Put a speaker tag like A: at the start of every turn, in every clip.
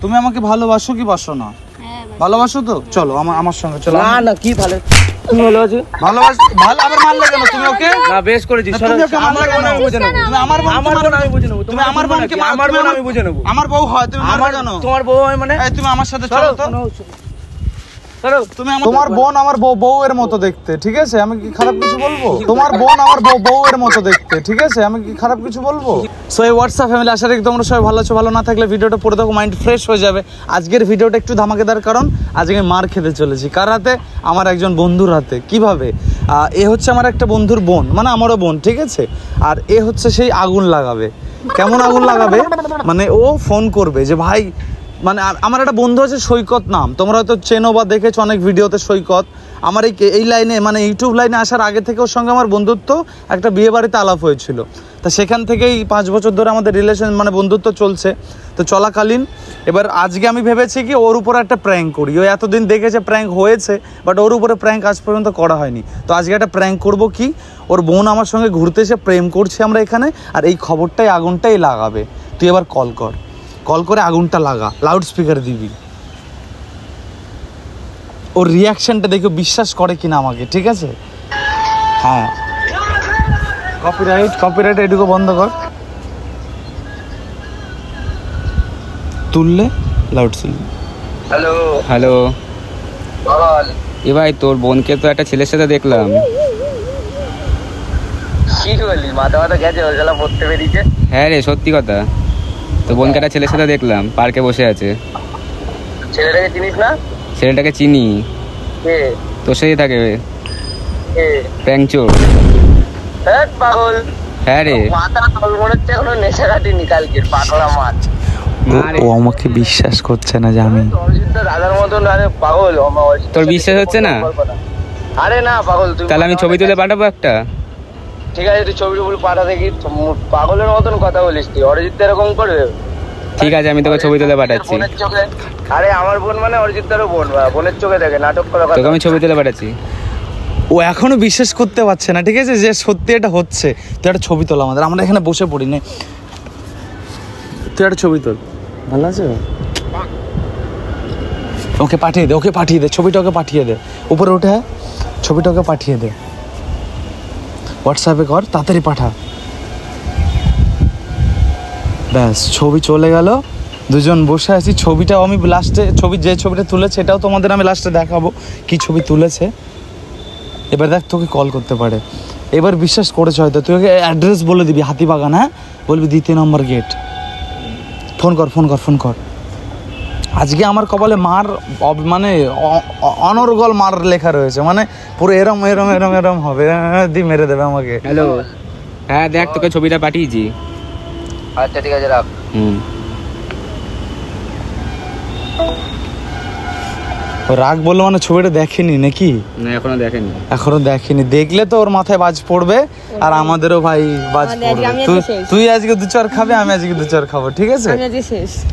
A: তুমি আমাকে ভালোবাসো কি বাসো না? ভালোবাসো তো? চলো আমার সঙ্গে চলো।
B: না না কি ভালো
A: ভালোবাসো ভালো আবার মারলে কেন তুমি ওকে?
B: না বেশ করেছিস।
A: তুমি ওকে মারলে কেন? আমি বুঝে নেব। তুমি আমার বোন আমি বুঝে নেব। তুমি আমার বোনকে আমার বোন আমি বুঝে নেব। আমার বউ হয় তুমি মারবে কেন?
B: তোমার বউ হয় মানে?
A: এই তুমি আমার সাথে চলো তো। তুমি তোমার বোন আমার বউয়ের মতো দেখতে, ঠিক আছে? আমি কি খারাপ কিছু বলবো? তোমার বোন আমার বউয়ের মতো দেখতে, ঠিক আছে? আমি কি খারাপ কিছু বলবো? সো এই হোয়াটসঅ্যাপ ফ্যামিলি, আশা করি তোমরা সবাই ভালো আছো। ভালো না থাকলে ভিডিওটা পড়ে দেখো, মাইন্ড ফ্রেশ হয়ে যাবে। আজকের ভিডিওটা একটু ধামাকেদার, কারণ আজকে মার খেতে চলেছি। কার হাতে? আমার একজন বন্ধুর হাতে। কিভাবে? এ হচ্ছে আমার একটা বন্ধুর বোন, মানে আমারও বোন, ঠিক আছে? আর এ হচ্ছে সেই আগুন লাগাবে। কেমন আগুন লাগাবে? মানে ও ফোন করবে যে ভাই, মানে আমার একটা বন্ধু আছে সৈকত নাম, তোমরা হয়তো চেনো বা দেখেছো অনেক ভিডিওতে। সৈকত আমার এই লাইনে, মানে ইউটিউব লাইনে আসার আগে থেকে ওর সঙ্গে আমার বন্ধুত্ব, একটা বিয়ে বাড়িতে আলাপ হয়েছিল। তা সেখান থেকেই 5 বছর ধরে আমাদের রিলেশন, মানে বন্ধুত্ব চলছে। তো চলাকালীন এবার আজকে আমি ভেবেছি কি ওর উপরে একটা প্র্যাঙ্ক করি। ও এতদিন দেখেছে প্র্যাঙ্ক হয়েছে, বাট ওর উপরে প্র্যাঙ্ক আজ পর্যন্ত করা হয়নি। তো আজকে একটা প্র্যাঙ্ক করব কি, ওর বোন আমার সঙ্গে ঘুরতে এসে প্রেম করছে আমরা এখানে, আর এই খবরটাই আগুনটাই লাগাবে। তুই এবার কল করে আগুনটা লাগা, লাউড স্পিকার দিবি। ওর রিয়াকশনটা দেখো, বিশ্বাস করে কিনা আমাকে, ঠিক আছে? হ্যাঁ, কপিরাইট এটুকু বন্ধ কর। তুললে লাউড শুনবি।
B: হ্যালো এ ভাই, তোর বোনকে তো একটা ছেলের সাথে দেখলাম।
C: কি বলি, মাথা গেছে ওইগুলা পড়তে বেরিয়েছে।
B: হ্যাঁ রে, সত্যি কথা। তো বোনকে একটা ছেলের সাথে দেখলাম, পার্কে বসে আছে।
C: ছেলেটাকে চিনিস না?
B: ছেলেটাকে চিনি।
C: কে?
B: তোর সাথেই থাকে।
C: কে?
B: প্যাংচোর।
C: পাগল।
B: হ্যাঁ রে,
C: মাথা মনে হচ্ছে এখনো নেশা কাটিনি কালকের, পাগলা মাছ।
A: ও আমাকে বিশ্বাস করছে না যে আমি
C: দাদার মতন। আরে পাগল,
B: তোর বিশ্বাস হচ্ছে না?
C: আরে না পাগল, তুই
B: তাহলে আমি ছবি তুলে পাঠাবো একটা।
C: ঠিক আছে, তুই ছবি পাঠা দেখি। পাগলের মতন কথা বলিস তুই। অরিজিৎ এরকম করবে?
B: ঠিক আছে, আমি তোকে ছবি তুলে পাঠাচ্ছি।
C: আরে আমার বোন মানে অরিজিৎদারও বোন, বোনের চোখে দেখে নাটক করা।
B: তোকে আমি ছবি তুলে পাঠাচ্ছি।
A: ও এখনো বিশ্বাস করতে পারছে না, ঠিক আছে, যে সত্যি এটা হচ্ছে। তুই একটা ছবি তোল আমাদের, আমরা এখানে বসে পড়ি নে। তুই একটা ছবি তোল, ভালো আছে? ওকে পাঠিয়ে দে ছবিটা, ওকে পাঠিয়ে দে। উপরে উঠে ছবিটা ওকে পাঠিয়ে দে, হোয়াটসঅ্যাপে কর, তাড়াতাড়ি পাঠা। ব্যাস, ছবি চলে গেল। দুজন বসে আছি, ছবিটাও আমি লাস্টে, যে ছবিটা তুলেছে এটাও তোমাদের আমি লাস্টে দেখাবো কি ছবি তুলেছে। এবার দেখ, তোকে কল করতে পারে। এবার বিশ্বাস করেছে হয়তো। তুই ওকে অ্যাড্রেস বলে দিবি, হাতিবাগান। হ্যাঁ, বলবি 2 নম্বর গেট। ফোন কর। আজকে আমার কপালে মার, মানে অনর্গল মার লেখা রয়েছে, মানে পুরো এরম হবে, মেরে দেবে আমাকে।
B: হ্যালো, হ্যাঁ দেখ, তোকে ছবিটা পাঠিয়েছি।
C: আচ্ছা ঠিক আছে, রাখ।
A: রাগ বললো মানে ছবিটা দেখেনি নাকি?
B: না,
A: এখনো দেখেনি। দেখলে তো ওর মাথায় বাজ পড়বে, আর আমাদেরও ভাই বাজ পড়বে। তুই আজকে 2-4 খাবে, আমি আজকে 2-4 খাবো, ঠিক আছে?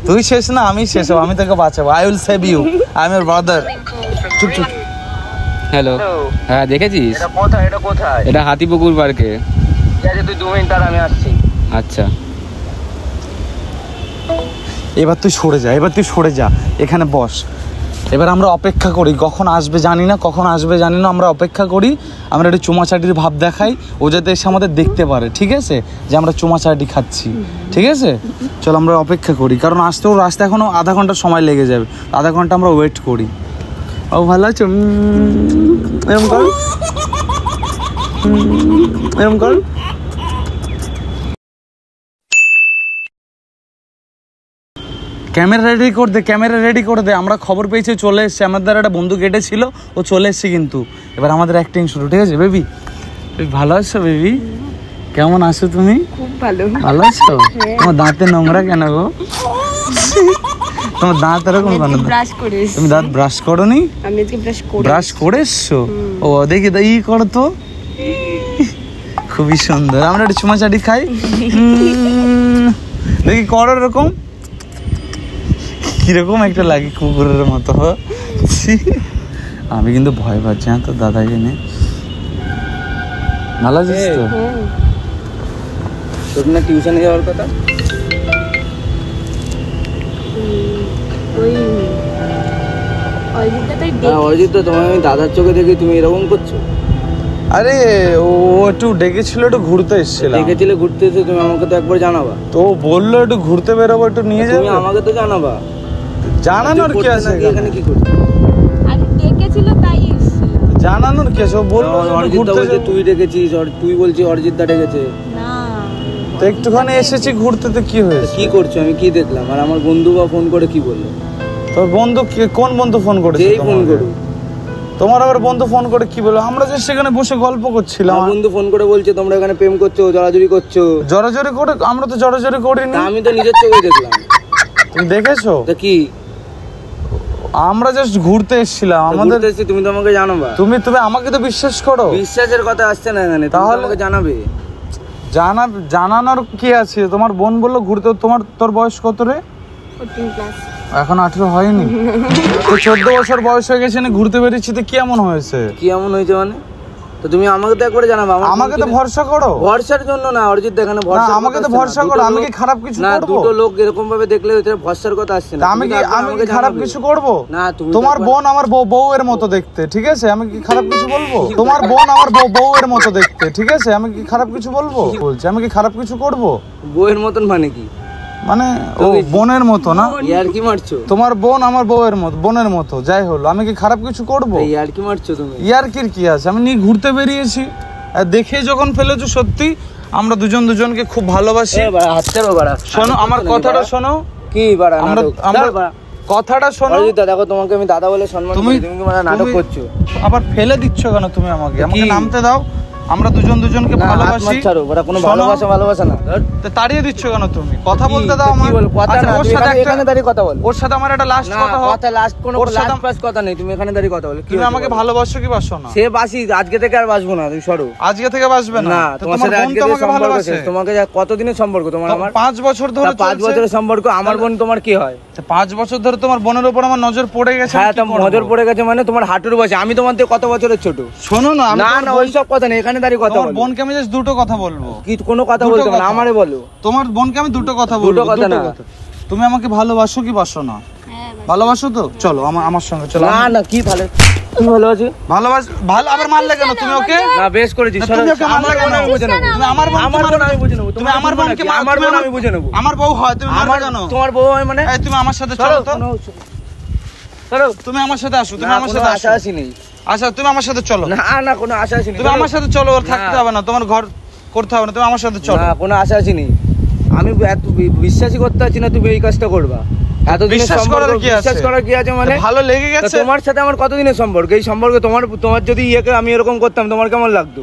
A: তুই শেষ না, আমি শেষ হবো। আমি তোকে বাঁচাবো। I will save you, I am your brother. চুপ।
B: হ্যালো, হ্যাঁ দেখেছিস?
C: এটা কোথায়?
B: এটা হাতিপুকুর পার্কে।
C: ঠিক আছে, তুই 2 মিনিট তার, আমি আসছি।
B: আচ্ছা,
A: এবার তুই সরে যা, এখানে বস। এবার আমরা অপেক্ষা করি, কখন আসবে জানি না, আমরা অপেক্ষা করি। আমরা একটু চুমাচাটির ভাব দেখাই, ও যাতে এসে আমাদের দেখতে পারে, ঠিক আছে, যে আমরা চুমাচাটি খাচ্ছি, ঠিক আছে? চল আমরা অপেক্ষা করি, কারণ রাস্তা এখনো আধা ঘন্টা সময় লেগে যাবে। আধা ঘন্টা আমরা ওয়েট করি। ও ভালো আছো? এরম কর। ক্যামেরা রেডি করে দে। আমরা খবর পেয়েছি চলে এসছে, আমাদের একটা বন্ধু গেটে ছিল, ও চলে এসছে কিন্তু। এবার আমাদের অ্যাক্টিং শুরু, ঠিক আছে? বেবি ভালো আছো? বেবি কেমন আছো তুমি?
D: খুব ভালো
A: আছো? তোমার দাঁতে নোংরা কেন গো? তোমার দাঁত এরকম কেন? তুমি দাঁত ব্রাশ করোনি? ব্রাশ করে এসছো? ও দেখি করো তো, খুবই সুন্দর। আমরা একটু চুমাচাটি খাই, দেখি করো এরকম। কিরকম একটা লাগে, কুকুরের মতো। আমি কিন্তু ভয় পাচ্ছি, হ্যাঁ, তো দাদাকে নিয়ে। ভালো আছিস তো?
B: তোর না টিউশনে যাওয়ার কথা?
D: অরিজিৎ দা, তোমার আমি দাদার চোখে দেখি তুমি এরকম করছো।
A: আরে ও একটু ডেকেছিল, একটু ঘুরতে এসেছিলাম।
D: ডেকেছিলে ঘুরতে এসে তুমি আমাকে তো একবার জানাবা।
A: তো বললো একটু ঘুরতে বেরোবো, একটু নিয়ে যাবে।
D: তুমি আমাকে তো জানাবা।
A: জানানোর কি আছে
D: এখানে কি করছো?
E: আরে ডেকেছিল তাই এসেছিল।
A: জানানোর কি আছে? ও বললো
D: অরিজিৎ দা বলছে তুই ডেকেছিস, তুই বলছিস অরিজিৎ দা ডেকেছে।
E: না
A: তো একটুখানি এসেছি ঘুরতে, তো কি হয়েছে?
D: কি করছো? আমি কি দেখলাম? আর আমার বন্ধু বা ফোন করে কি বললো?
A: তোর বন্ধু কোন বন্ধু ফোন করেছে?
D: যেই ফোন করুক।
A: তোমার আবার বন্ধু ফোন করে কি বলো? আমরা যে সেখানে বসে গল্প করছিলাম।
D: আমার বন্ধু ফোন করে বলছে তোমরা এখানে প্রেম করছো, জড়াজড়ি করছো।
A: জড়াজড়ি করে? আমরা তো জড়াজড়ি করিনি।
D: আমি তো নিজের চোখে দেখলাম।
A: তুমি দেখেছো?
D: তা কি?
A: আমরা জাস্ট ঘুরতে এসেছিলাম। আমাদের
D: তুমি তো আমাকে জানাবা।
A: তুমি আমাকে তো বিশ্বাস করো।
D: বিশ্বাসের কথা আসছে না এখানে, তাহলে আমাকে জানাবে।
A: জানানোর কি আছে? তোমার বোন বললো ঘুরতে। তোর বয়স কত রে?
E: 14 প্লাস।
A: এখন 18 হয়নি? তো 14 বছর বয়স হয়ে গেছে, ঘুরতে বেরিয়েছি, তো কি এমন হয়েছে?
D: কি এমন হয়েছে মানে? তো তুমি আমাকে তো একবারে জানাবা।
A: আমাকে তো ভরসা করো।
D: ভরসার জন্য না অরিজিৎ, এখানে ভরসা।
A: আমাকে তো ভরসা করো। আমি কি খারাপ কিছু করব?
D: না, দুটো লোক এরকম ভাবে দেখলে এটা ভরসার কথা আসছে না।
A: আমি কি খারাপ কিছু করব?
D: না, তুমি
A: তোমার বোন আমার বউয়ের মতো দেখতে, ঠিক আছে? আমি কি খারাপ কিছু বলবো? তোমার বোন আমার বউয়ের মতো দেখতে, ঠিক আছে? আমি কি খারাপ কিছু বলবো? বলছি আমি কি খারাপ কিছু করব?
D: বউয়ের মতন মানে কি?
A: মানে ও বোনের মতো না?
D: ইয়ার কি মারছো?
A: তোমার বোন আমার বোনের মতো, যাই হলো। আমি কি খারাপ কিছু করব?
D: ইয়ার কি মারছো তুমি?
A: ইয়ার কি আছে? আমি নিয়ে ঘুরতে বেরিয়েছি, দেখে যখন ফেলেছো সত্যি আমরা দুজনকে খুব ভালোবাসি। শোনো আমার কথাটা, শোনো।
D: কি বাড়া?
A: আমরা কথাটা শোনো।
D: অরিজিৎ দা, দেখো তোমাকে আমি দাদা বলে সম্মান করি, তুমি কি মানে নাটক করছো?
A: আবার ফেলে দিচ্ছ কেন তুমি আমাকে? নামতে দাও। আমরা দুজনকে ভালোবাসি।
D: কোনো ভালোবাসা না।
A: তাড়িয়ে দিচ্ছ কেন তুমি? কথা বলতে দাও আমার।
D: এখানে দাঁড়িয়ে কথা বল।
A: ওর সাথে আমার একটা লাস্ট কথা হবে।
D: কথা লাস্ট কোনো লাস্ট ফাস্ট কথা নেই, তুমি এখানে দাঁড়িয়ে কথা বল।
A: তুমি আমাকে ভালোবাসো কি বাসো না?
D: সে বাসি, আজকে থেকে আর বাসবো না, তুমি সরো।
A: আজকে থেকে বাসবে না?
D: তোমার সাথে আজকে থেকে সম্পর্ক শেষ। তোমাকে কতদিনের সম্পর্ক তোমার আমার?
A: 5 বছর ধরে।
D: 5 বছরের সম্পর্ক। আমার বোন তোমার কি হয়?
A: 5 বছর ধরে তোমার বোনের উপর আমার নজর পড়ে গেছে।
D: হ্যাঁ, নজর পড়ে গেছে মানে তোমার হাঁটুর বয়সে। আমি তোমার থেকে কত বছরের ছোট?
A: শোনো না,
D: না ওইসব কথা নেই, এখানে দাঁড়িয়ে কথা বল।
A: বোনকে আমি জাস্ট দুটো কথা বলবো।
D: কি কোনো কথা বলতে না, আমারে বলো।
A: তোমার বোনকে আমি দুটো কথা বলবো।
D: দুটো কথা না।
A: তুমি আমাকে ভালোবাসো কি বাসো না? ভালোবাসো তো? চলো আমার সঙ্গে চলো।
D: না কি ভালো, তুমি ভালোবাসো?
A: ভালো আবার মারলে কেন তুমি ওকে?
D: না বেশ করেছিস।
A: তুমি ওকে মারলে কেন? আমি বুঝে নেব। তুমি আমার বোন আমি বুঝে নেব। তুমি আমার বোনকে
D: আমার বোন আমি বুঝে নেব।
A: আমার বউ হয়, তুমি মারবে কেন?
D: তোমার বউ হয় মানে?
A: এই তুমি আমার সাথে চলো তো। চলো তুমি আমার সাথে আসো। তুমি আমার সাথে
D: আশা আসি নেই।
A: আচ্ছা তুমি আমার সাথে চলো।
D: না কোনো আশা আসি নেই।
A: তুমি আমার সাথে চলো। থাকতে হবে না, তোমার ঘর করতে হবে না, তুমি আমার সাথে চলো।
D: না কোনো আশা আসি নেই। আমি এত বিশ্বাসই করতে পারছি না তুমি এই কাজটা করবা। এত
A: বিশ্বাস করার কি আছে
D: মানে?
A: ভালো লেগে গেছে।
D: তোমার সাথে আমার কতদিনের সম্পর্ক? এই সম্পর্কে তোমার যদি ইয়েকে আমি এরকম করতাম তোমার কেমন লাগতো?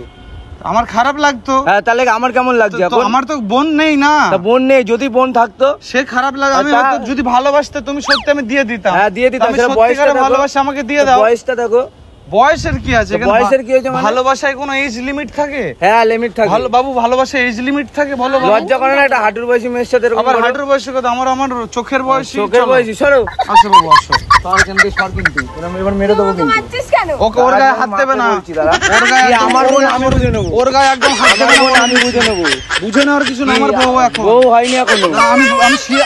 A: আমার খারাপ লাগতো।
D: হ্যাঁ, তাহলে আমার কেমন লাগছে?
A: আমার তো বোন নেই না।
D: বোন নেই, যদি বোন থাকতো
A: সে খারাপ লাগে। আমি যদি ভালোবাসতে তুমি সত্যি আমি দিয়ে দিতাম।
D: হ্যাঁ দিয়ে দিতাম।
A: বয়সটা ভালোবাসা আমাকে দিয়ে দাও।
D: বয়সটা দেখো।
A: বয়সের কি আছে?
D: বয়সের কি হয়েছে?
A: ভালোবাসায় কোনো এজ লিমিট থাকে?
D: হ্যাঁ লিমিট থাকে।
A: ভালো বাবু, ভালোবাসায় এজ লিমিট থাকে? বলো।
D: লজ্জা করে না একটা হাঁটুর বয়সী মেয়ের সাথে?
A: আবার হাঁটুর বয়সের কথা? আমার চোখের বয়সী।
D: চোখের বয়সী। সরো
A: আসো বাবু আসো।
D: সর কিন্তু এবার মেরে দেবো কিন্তু।
E: মারছিস কেন?
A: ওকে ওর গায়ে হাত দেবে না।
D: ওর গায়ে আমার বোন আমি বুঝে নেব।
A: ওর গায়ে একদম হাত দেবে না।
D: আমি বুঝে নেব।
A: বুঝে নেওয়ার কিছু না। আমার বউ এখন
D: বউ হয়নি এখনো।
A: আমি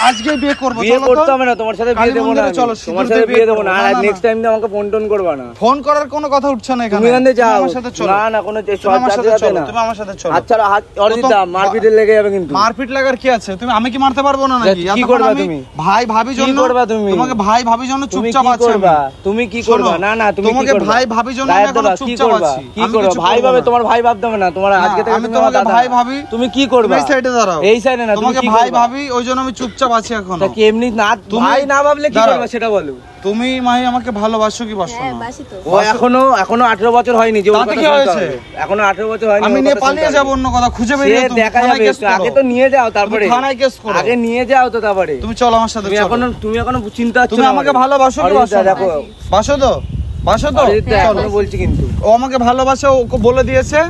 A: আজকে বিয়ে করব।
D: বিয়ে করতে হবে না, তোমার সাথে বিয়ে দেব না। তোমার সাথে বিয়ে দেব না। আর নেক্সট টাইম আমাকে ফোন করবা না।
A: ফোন করার কোনো কথা উঠছে না এখানে।
D: তুমি এখানে যাও।
A: আমার সাথে চলো।
D: না কোনো
A: আমার সাথে চলো। তুমি আমার সাথে চলো।
D: আচ্ছা অরিজিৎ দা, মারপিটে লেগে যাবে কিন্তু।
A: মারপিট লাগার কি আছে? আমি কি মারতে পারবো না নাকি?
D: কি করবা তুমি?
A: ভাই ভাবি জন্য
D: কি করবা তুমি?
A: তোমাকে ভাই ভাবি জন্য চুপচাপ আছি।
D: তুমি কি করবা? না তুমি
A: তোমাকে ভাই ভাবি জন্য আমি এখন চুপচাপ আছি।
D: কি করবা? ভাই ভাবে তোমার ভাই ভাবতে হবে না। তোমার আজকে থেকে
A: আমি তোমাকে ভাই ভাবি।
D: তুমি কি করবা?
A: এই সাইডে দাঁড়াও।
D: এই সাইডে না,
A: তোমাকে ভাই ভাবি ওই জন্য আমি চুপচাপ আছি এখন।
D: তা কি এমনি না ভাই না ভাবলে কি করবা সেটা বলো।
A: তুমি মাই আমাকে ভালোবাসো কি বাসো না?
E: বাসি তো।
D: ও এখনো 18 বছর হয়নি যে।
A: তাতে কি হয়েছে?
D: এখনো 18 বছর হয়নি।
A: আমি নিয়ে পালিয়ে যাব অন্য কথা খুঁজে বেরিয়ে তুমি
D: দেখা যাবে। আগে তো নিয়ে যাও তারপরে
A: থানায় কেস করো।
D: আগে নিয়ে যাও তো তারপরে
A: তুমি চলো আমার সাথে।
D: তুমি এখনো চিন্তা হচ্ছে।
A: তুমি আমাকে ভালোবাসো কি বাসো না?
D: দেখো
A: বাসো তো? বাসো তো?
D: চলো বলছি কিন্তু।
A: ও আমাকে ভালোবাসে, ওকে বলে দিয়েছে,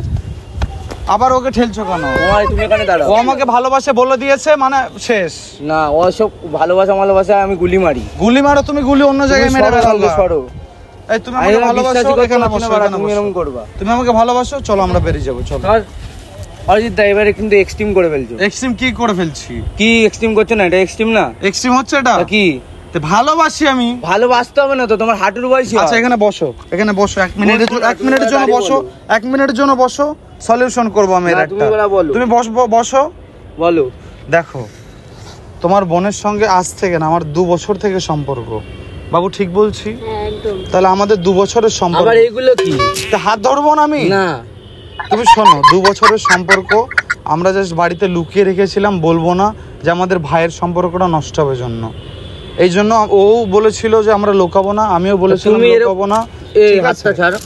A: আবার ওকে ঠেলছো কেন?
D: তুমি এখানে দাঁড়াও।
A: ও আমাকে ভালোবাসে বলে দিয়েছে মানে শেষ।
D: না ওসব ভালোবাসা আমি গুলি মারি।
A: গুলি মারো তুমি? গুলি অন্য জায়গায় মেরে ফেলবে।
D: সরো।
A: এই তুমি আমাকে ভালোবাসো, এখানে বসো।
D: তুমি এরকম করবা?
A: তুমি আমাকে ভালোবাসো, চলো আমরা বেরিয়ে যাবো। চলো।
D: অরিজিৎ দা এবারে কিন্তু এক্সট্রিম করে ফেলছো।
A: এক্সট্রিম কি করে ফেলছি?
D: কি এক্সট্রিম করছো না? এটা এক্সট্রিম না?
A: এক্সট্রিম হচ্ছে এটা
D: কি?
A: তো ভালোবাসি আমি।
D: ভালোবাসতে হবে না তো, তোমার হাঁটুর বয়সী।
A: আচ্ছা এখানে বসো, এখানে বসো, 1 মিনিটের জন্য বসো, 1 মিনিটের জন্য বসো, সলিউশন করবো আমি এর একটা। তুমি বসো
D: বলো।
A: দেখো তোমার বোনের সঙ্গে আজ থেকে না আমার 2 বছর থেকে সম্পর্ক। বাবু ঠিক বলছি?
E: হ্যাঁ একদম।
A: তাহলে আমাদের 2 বছরের সম্পর্ক।
D: আবার এইগুলো কি?
A: তা হাত ধরবো না আমি?
D: না
A: তুমি শোনো, 2 বছরের সম্পর্ক আমরা জাস্ট বাড়িতে লুকিয়ে রেখেছিলাম, বলবো না যে আমাদের ভাইয়ের সম্পর্কটা নষ্ট হবে জন্য। এই জন্য ও বলেছিল যে আমরা লুকাবো না, আমিও বলেছিলাম লুকাবো না।
D: এই
A: ঠিক আছে?
D: হাতটা ছাড়ো।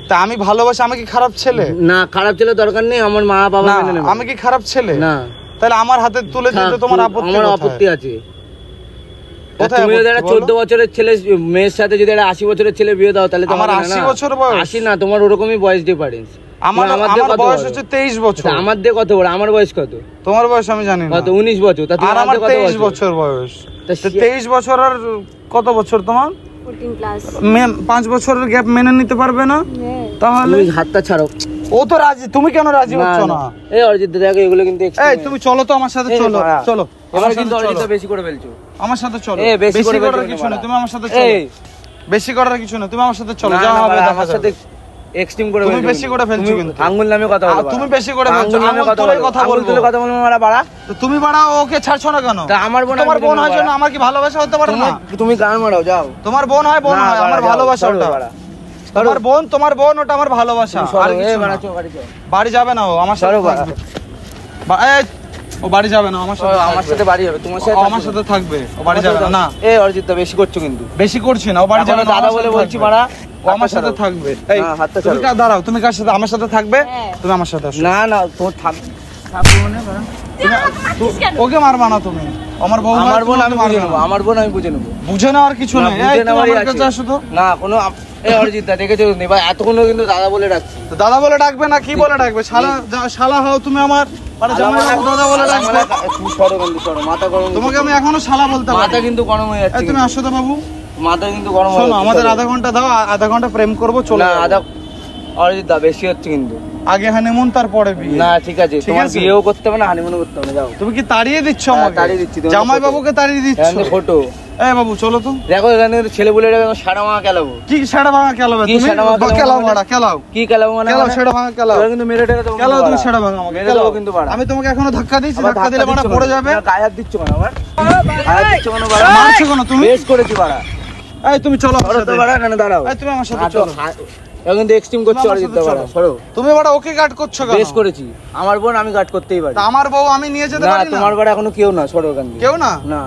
A: তা আমি ভালোবাসি, আমি কি খারাপ ছেলে?
D: না খারাপ ছেলে দরকার নেই, আমার মা বাবা
A: না,
D: মেনে নেবে।
A: আমি কি খারাপ ছেলে?
D: না।
A: তাহলে আমার হাতে তুলে দিতে তোমার আপত্তি?
D: আমার
A: কোথায়?
D: আপত্তি আছে।
A: কোথায়
D: তুমি যদি
A: আপত্তি
D: একটা
A: বলো?
D: 14 বছরের ছেলে মেয়ের সাথে যদি একটা 80 বছরের ছেলে বিয়ে দাও তাহলে তো
A: আমার
D: হবে না,
A: 80
D: না।
A: বছর বয়স?
D: 80 না, তোমার ওরকমই বয়স ডিফারেন্স।
A: আমার বয়স হচ্ছে 23 বছর।
D: আমার দিয়ে কত বড়? আমার বয়স কত?
A: তোমার বয়স আমি জানি না।
D: কত? 19 বছর। তা
A: আর আমার 23 বছর বয়স।
D: তা
A: 23 বছর আর কত বছর তোমার?
E: 14 প্লাস।
A: 5 বছরের গ্যাপ মেনে নিতে পারবে না?
E: হ্যাঁ।
A: তাহলে
D: তুমি হাতটা ছাড়ো।
A: ও তো রাজি, তুমি কেন রাজি হচ্ছ না?
D: এই অরিজিৎ দেখো এগুলো কিন্তু
A: এই তুমি চলো তো আমার সাথে, চলো চলো
D: এবার
A: আমার
D: কিন্তু
A: সাথে
D: অরিজিৎ
A: চলো।
D: বেশি করে ফেলছো।
A: আমার সাথে চলো।
D: এ, বেশি করে
A: করার
D: ফেলছো
A: কিছু
D: না,
A: নেই, তুমি আমার সাথে
D: এই
A: চলো। বেশি করার কিছু নেই, তুমি আমার সাথে চলো,
D: না,
A: যা
D: না,
A: হবে দেখা
D: আমার
A: যাবে।
D: সাথে এক্সট্রিম করে
A: তুমি
D: ফেলছো
A: বেশি করে ফেলছো
D: তুমি
A: কিন্তু।
D: আঙ্গুল নামে কথা বলো।
A: তুমি বেশি করে ফেলছো,
D: আঙ্গুল নামে
A: আঙ্গুল তুলে কথা
D: আঙ্গুল
A: বলবো।
D: তুলে কথা বলবো মারা বাড়া।
A: তো তুমি বাড়াও, ওকে ছাড়ছো না কেন?
D: তা আমার বোন,
A: তোমার
D: আমি
A: বোন
D: বুঝে
A: হয়
D: নেবো
A: জন্য
D: বাড়া।
A: আমার কি ভালোবাসা হতে পারে না?
D: তুমি গান মারাও যাও।
A: তোমার বোন হয়, বোন
D: না,
A: হয়, আমার
D: বাড়া,
A: ভালোবাসা
D: যাও,
A: ওটা।
D: বাড়া।
A: তোমার বোন ওটা আমার ভালোবাসা। আর কিছু না। বাড়ি যাবে না, ও আমার সাথে
D: সরো বাড়া।
A: থাকবে। এই, ও বাড়ি যাবে না, আমার সাথে
D: আমার সাথে বাড়ি হবে, তোমার সাথে
A: ও আমার সাথে থাকবে, ও বাড়ি যাবে না। না
D: এই অরিজিৎ বেশি করছো কিন্তু।
A: বেশি করছি না, ও বাড়ি যাবে না,
D: দাদা
A: আমার
D: বলে
A: সাথে
D: বলছি
A: থাকবে।
D: মারা।
A: ও আমার সাথে থাকবে। এই
D: না, হাতটা
A: তুমি
D: ছাড়ো।
A: দাঁড়াও, তুমি কার সাথে? আমার সাথে থাকবে।
E: হ্যাঁ।
A: তুমি আমার সাথে আসো।
D: না না তোর থাকবো না বাড়া।
A: ওকে মারবা না তুমি, আমার বউ
D: আমার বোন
A: তুমি
D: আমি
A: মারবে
D: বুঝে
A: না।
D: নেবো, আমার বোন আমি বুঝে নেবো।
A: বুঝে নেওয়ার কিছু
D: না,
A: নেই।
D: বুঝে
A: এই তুমি
D: নেওয়ারই
A: আমার কাছে
D: আছে।
A: আসো তো।
D: না কোনো এই অরিজিৎ দা দেখেছো এবার এতক্ষণ কিন্তু দাদা বলে ডাকছি।
A: তো দাদা বলে ডাকবে না, কি বলে ডাকবে? শালা শালা হও তুমি আমার, মানে জামাই বাবু দাদা বলে ডাকবে।
D: তুমি সরো কিন্তু সরো, মাথা গরম।
A: তোমাকে আমি এখনো শালা বলতে
D: মাথা
A: পারি।
D: কিন্তু গরম হয়ে
A: এই
D: যাচ্ছে।
A: তুমি আসো তো বাবু।
D: মাথা কিন্তু গরম হয়ে
A: শোনো,
D: যাচ্ছে।
A: আমাদের আধা ঘন্টা দাও, আধা ঘন্টা প্রেম করবো, চলে
D: না
A: যাবো।
D: আধা অরিজিৎ দা বেশি হচ্ছে কিন্তু।
A: আগে হানিমুন তারপরে বিয়ে।
D: না ঠিক আছে,
A: ঠিক
D: তোমার
A: আছে।
D: বিয়েও করতে হবে না, হানিমুনও করতে হবে না, যাও।
A: তুমি কি তাড়িয়ে দিচ্ছ
D: হ্যাঁ,
A: আমাকে?
D: তাড়িয়ে দিচ্ছি, তোমার
A: জামাই
D: photo।
A: বাবুকে তাড়িয়ে দিচ্ছ?
D: এখানে ফটো
A: এই বাবু চলো তো।
D: দেখো এখানে ছেলে বলে সারা মা কেলাবো।
A: কি সেটা ভাঙা কেলাবে
D: কি
A: তুমি?
D: সেটা ভাঙা কেলাবো
A: কেলাও
D: মানে?
A: বাড়া, কেলাও
D: কি কেলাবো মানে?
A: কেলাও, সেটা ভাঙা কেলাও।
D: এবার কিন্তু মেরে টেরে দেবো
A: কেলাও,
D: কিন্তু
A: তুমি
D: বাড়া।
A: সেটা ভাঙা আমাকে
D: মেরে
A: কেলাও।
D: দেবো কিন্তু বাড়া।
A: আমি তোমাকে এখনো ধাক্কা দিচ্ছি,
D: আবার
A: ধাক্কা দিলে বাড়া
D: দিচ্ছ
A: পড়ে
D: কেন?
A: যাবে।
D: না, গায়ে হাত দিচ্ছ কেন আবার? গায়ে হাত দিচ্ছ কেন বাড়া?
A: মারছো কেন তুমি?
D: বেশ করেছি বাড়া।
A: এই তুমি চলো আমার
D: সরো তো
A: সাথে।
D: বাড়া, কেন দাঁড়াও?
A: এই তুমি আমার সাথে
D: হাঁটো,
A: চলো।
D: এখন কিন্তু এক্সট্রিম করছো
A: তুমি আমার
D: অরিজিৎ
A: সাথে
D: দা বাড়া,
A: চলো।
D: সরো।
A: তুমি বাড়া ওকে গার্ড করছো কেন?
D: বেশ করেছি, আমার বোন আমি গার্ড করতেই পারি।
A: তা আমার বউ আমি নিয়ে যেতে
D: না
A: পারি না?
D: তোমার বাড়া এখনো কেউ না, সরো ওখান থেকে।
A: কেউ না?
D: না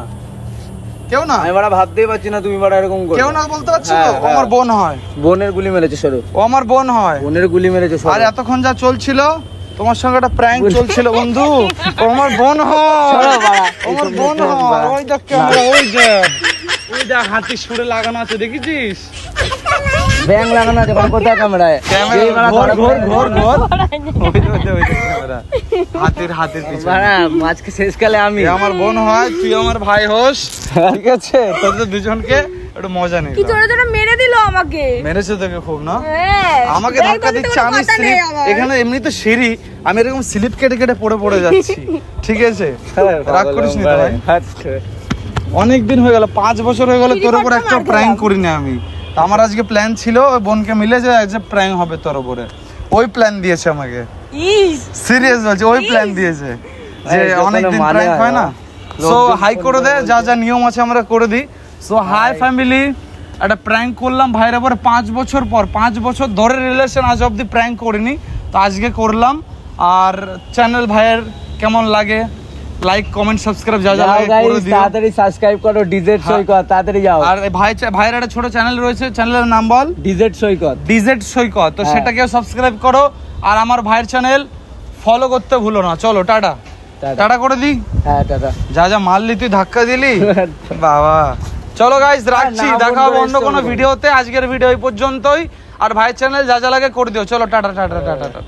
A: কেউ না?
D: আমি বাড়া ভাবতেই পারছি না তুমি বাড়া এরকম করো।
A: কেউ না বলতে পারছো
D: হ্যাঁ,
A: তো? ও
D: হ্যাঁ।
A: আমার বোন হয়।
D: বোনের গুলি মেরেছে, সরো।
A: ও আমার বোন হয়।
D: বোনের গুলি মেরেছে, সরো।
A: আর এতক্ষণ যা চলছিল তোমার সঙ্গে একটা প্র্যাঙ্ক চলছিল বন্ধু, ও আমার বোন হয়।
D: সরো বাড়া,
A: ও আমার
D: এইসব
A: বোন
D: মিথ্যে কথা
A: হয়।
D: বাড়া।
A: ওই দেখ ক্যামেরা, ওই দেখ, ওই দেখ হাতি সুরে লাগানো আছে, দেখেছিস?
D: ব্যাং লাগানো আছে কোন কোথায় ক্যামেরায়?
A: ক্যামেরা
D: যেই বাড়া
A: ঘোর
D: ধরা
A: ঘোর
D: পড়ে-
A: ঘোর ঘোর। ওই দেখ ক্যামেরা, হাতির পিছনে।
D: বাড়া মাঝকে শেষকালে আমি।
A: এ আমার বোন হয়, তুই আমার ভাই হোস, ঠিক আছে? তোদের দুজনকে একটু মজা নেই।
E: কি জোরে জোরে মেরে দিল আমাকে।
A: মেরেছে তোকে খুব না?
E: হ্যাঁ।
A: আমাকে
E: দেখ,
A: ধাক্কা
E: তোদের তো
A: দিচ্ছে,
E: কোনো
A: আমি
E: কথা নেই
A: স্লিপ,
E: আমার।
A: এখানে এমনি তো সিঁড়ি, আমি এরকম স্লিপ কেটে কেটে পড়ে যাচ্ছি, ঠিক আছে? রাগ করিস নি তো ভাই? অনেকদিন হয়ে গেল, 5 বছর হয়ে গেল তোর উপর একটা প্র্যাঙ্ক করি না আমি। তা আমার আজকে প্ল্যান ছিল ওই বোনকে মিলে যে প্র্যাঙ্ক হবে তোর উপরে, ওই প্ল্যান দিয়েছে আমাকে।
E: ইস।
A: সিরিয়াস বলছি, ওই প্ল্যান দিয়েছে যে
D: এই, যখন
A: অনেকদিন
D: মানে
A: প্র্যাঙ্ক হয় না।
D: লোকজন
A: সো হাই করে দে, যা যা নিয়ম আছে আমরা করে দিই। সো হাই ফ্যামিলি, একটা প্র্যাঙ্ক করলাম ভাইয়ের উপর 5 বছর পর। 5 বছর ধরে রিলেশন, আজ অব্দি প্র্যাঙ্ক করিনি, তো আজকে করলাম। আর চ্যানেল ভাইয়ের কেমন লাগে, লাইক কমেন্ট সাবস্ক্রাইব যা যা
D: যাও
A: লাগে করে
D: গাইস,
A: দিও।
D: তাড়াতাড়ি সাবস্ক্রাইব করো, ডিজেট সৈকত, তাড়াতাড়ি যাও।
A: আর ভাইয়ের একটা ছোট চ্যানেল রয়েছে, চ্যানেলের নাম বল।
D: ডিজেট সৈকত।
A: ডিজেড সৈকত, তো
D: হ্যাঁ।
A: সেটাকেও সাবস্ক্রাইব করো। আর আমার ভাইয়ের চ্যানেল ফলো করতে ভুলো না। চলো টাটা,
D: টাটা।
A: টাটা করে দিই।
D: হ্যাঁ টাটা।
A: যা যা মারলি তুই, ধাক্কা দিলি বাবা। চলো গাইস রাখছি,
D: না,
A: দেখা হবে
D: বন্ধু,
A: অন্য কোনো
D: এসো।
A: ভিডিওতে। আজকের ভিডিও এই পর্যন্তই। আর ভাইয়ের চ্যানেল যা যা লাগে করে দিও। চলো টাটা টাটা টাটা টাটা।